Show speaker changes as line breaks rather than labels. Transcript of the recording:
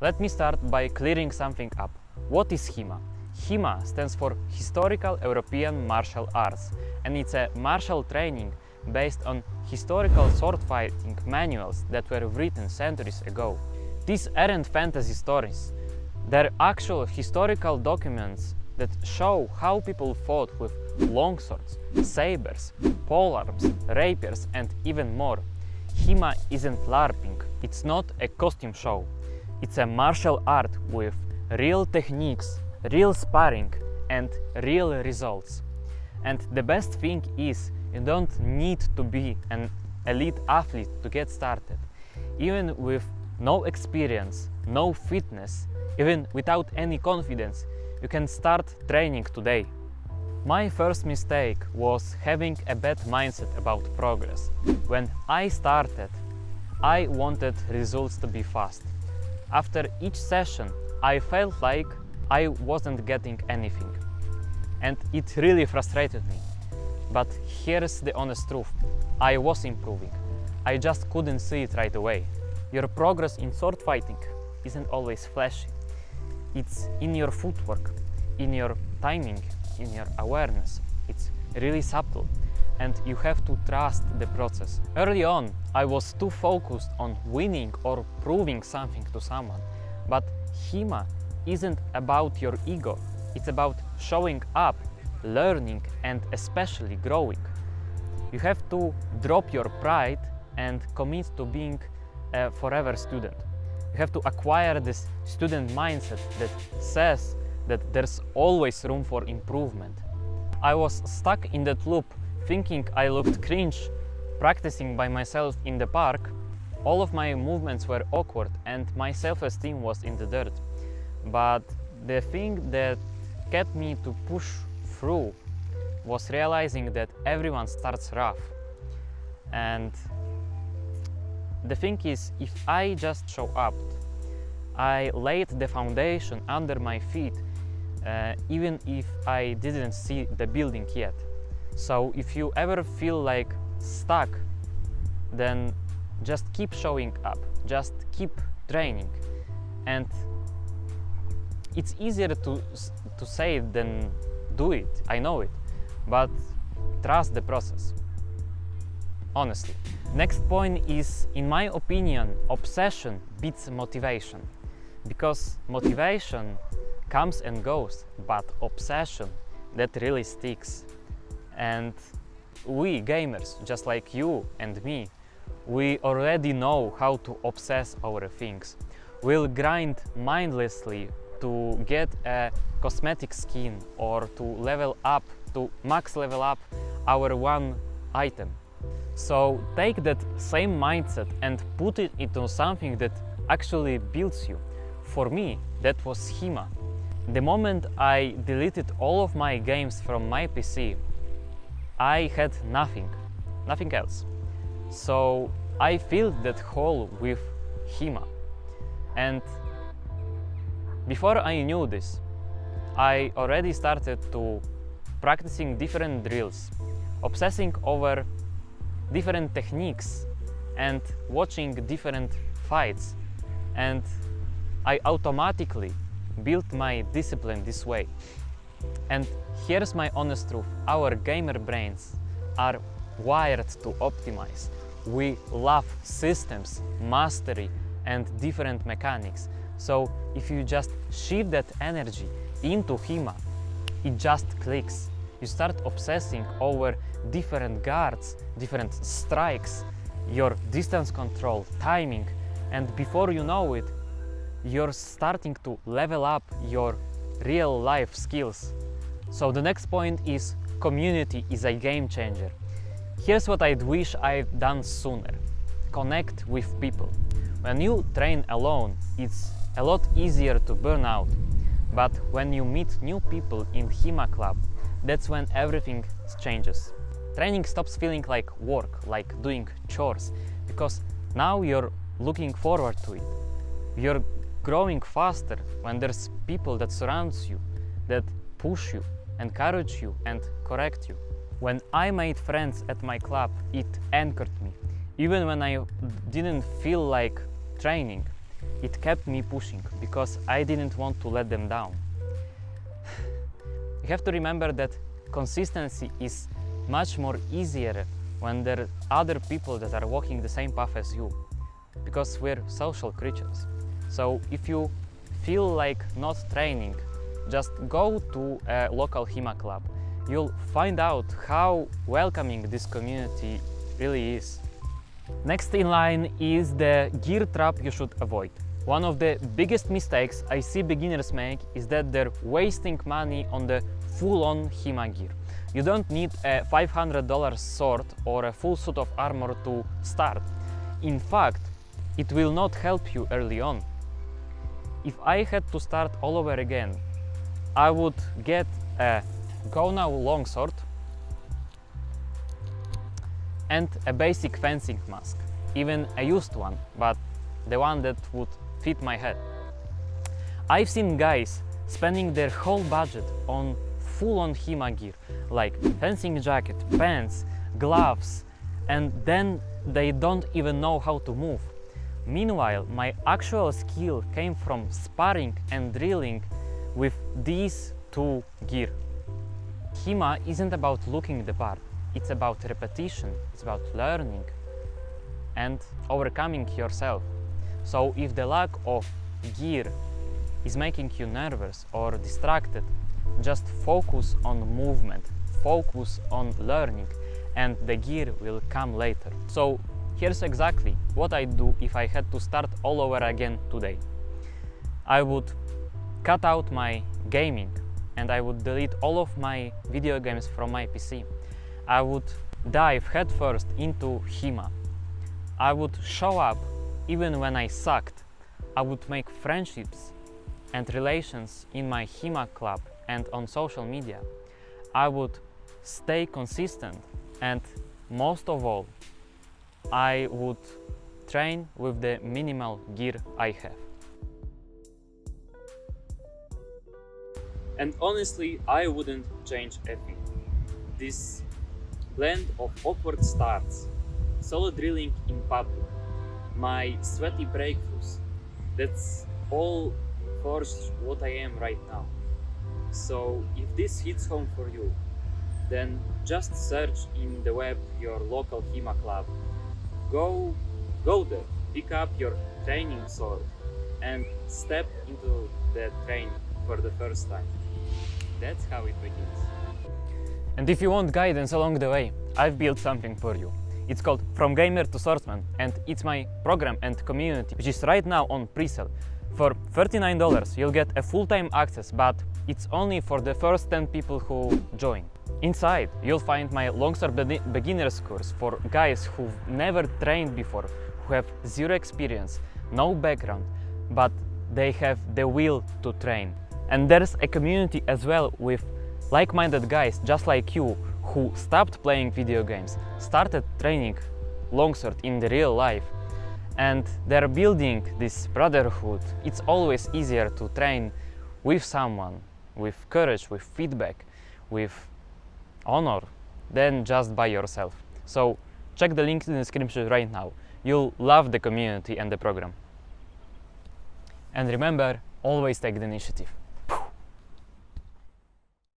Let me start by clearing something up. What is HEMA? HEMA stands for Historical European Martial Arts, and it's a martial training based on historical sword fighting manuals that were written centuries ago. These aren't fantasy stories. They're actual historical documents that show how people fought with longswords, sabers, polearms, rapiers, and even more. HEMA isn't LARPing. It's not a costume show. It's a martial art with real techniques, real sparring, and real results. And the best thing is, you don't need to be an elite athlete to get started. Even with no experience, no fitness, even without any confidence, you can start training today. My first mistake was having a bad mindset about progress. When I started, I wanted results to be fast. After each session, I felt like I wasn't getting anything. And it really frustrated me. But here's the honest truth. I was improving. I just couldn't see it right away. Your progress in sword fighting isn't always flashy. It's in your footwork, in your timing, in your awareness. It's really subtle, and you have to trust the process. Early on, I was too focused on winning or proving something to someone. But HEMA isn't about your ego. It's about showing up, learning, and especially growing. You have to drop your pride and commit to being a forever student. You have to acquire this student mindset that says that there's always room for improvement. I was stuck in that loop, thinking I looked cringe, practicing by myself in the park. All of my movements were awkward and my self-esteem was in the dirt. But the thing that kept me to push through was realizing that everyone starts rough. And the thing is, if I just show up, I laid the foundation under my feet, even if I didn't see the building yet. So if you ever feel like stuck, then just keep showing up, just keep training. And it's easier to say it than do it, I know it, but trust the process. Honestly. Next point is, in my opinion, obsession beats motivation. Because motivation comes and goes, but obsession, that really sticks. And we gamers, just like you and me, we already know how to obsess over things. We'll grind mindlessly to get a cosmetic skin or to level up, to max level up our one item. So take that same mindset and put it into something that actually builds you. For me, that was HEMA. The moment I deleted all of my games from my PC, I had nothing else. So I filled that hole with HEMA. And before I knew this, I already started to practicing different drills, obsessing over different techniques and watching different fights, and I automatically built my discipline this way. And here's my honest truth: our gamer brains are wired to optimize. We love systems, mastery, and different mechanics. So if you just shift that energy into HEMA, it just clicks. You start obsessing over different guards, different strikes, your distance control, timing, and before you know it, you're starting to level up your real life skills. So the next point is, community is a game changer. Here's what I'd wish I'd done sooner. Connect with people. When you train alone, it's a lot easier to burn out. But when you meet new people in HEMA club, that's when everything changes. Training stops feeling like work, like doing chores, because now you're looking forward to it. You're growing faster when there's people that surrounds you, that push you, encourage you, and correct you. When I made friends at my club, it anchored me. Even when I didn't feel like training, it kept me pushing because I didn't want to let them down. You have to remember that consistency is much more easier when there are other people that are walking the same path as you, because we're social creatures. So if you feel like not training, just go to a local HEMA club. You'll find out how welcoming this community really is. Next in line is the gear trap you should avoid. One of the biggest mistakes I see beginners make is that they're wasting money on the full-on HEMA gear. You don't need a $500 sword or a full suit of armor to start. In fact, it will not help you early on. If I had to start all over again, I would get a Go Now longsword and a basic fencing mask, even a used one, but the one that would fit my head. I've seen guys spending their whole budget on full-on HEMA gear, like fencing jacket, pants, gloves, and then they don't even know how to move. Meanwhile, my actual skill came from sparring and drilling with these two gear. HEMA isn't about looking the part, it's about repetition, it's about learning and overcoming yourself. So if the lack of gear is making you nervous or distracted, just focus on movement, focus on learning, and the gear will come later. So here's exactly what I do if I had to start all over again today. I would cut out my gaming and I would delete all of my video games from my PC. I would dive headfirst into HEMA. I would show up even when I sucked. I would make friendships and relations in my HEMA club and on social media. I would stay consistent, and most of all, I would train with the minimal gear I have. And honestly, I wouldn't change a thing. This blend of awkward starts, solo drilling in public, my sweaty breakthroughs, that's all forged what I am right now. So if this hits home for you, then just search in the web your local HEMA club. Go there, pick up your training sword and step into the training for the first time. That's how it begins. And if you want guidance along the way, I've built something for you. It's called From Gamer to Swordsman, and it's my program and community, which is right now on pre-sale. For $39 you'll get a full-time access, but it's only for the first 10 people who join. Inside you'll find my longsword beginners course for guys who've never trained before, who have zero experience, no background, but they have the will to train. And there's a community as well with like-minded guys just like you who stopped playing video games, started training longsword in the real life, and they're building this brotherhood. It's always easier to train with someone, with courage, with feedback, with honor, than just by yourself. So check the link in the description right now. You'll love the community and the program. And remember, always take the initiative.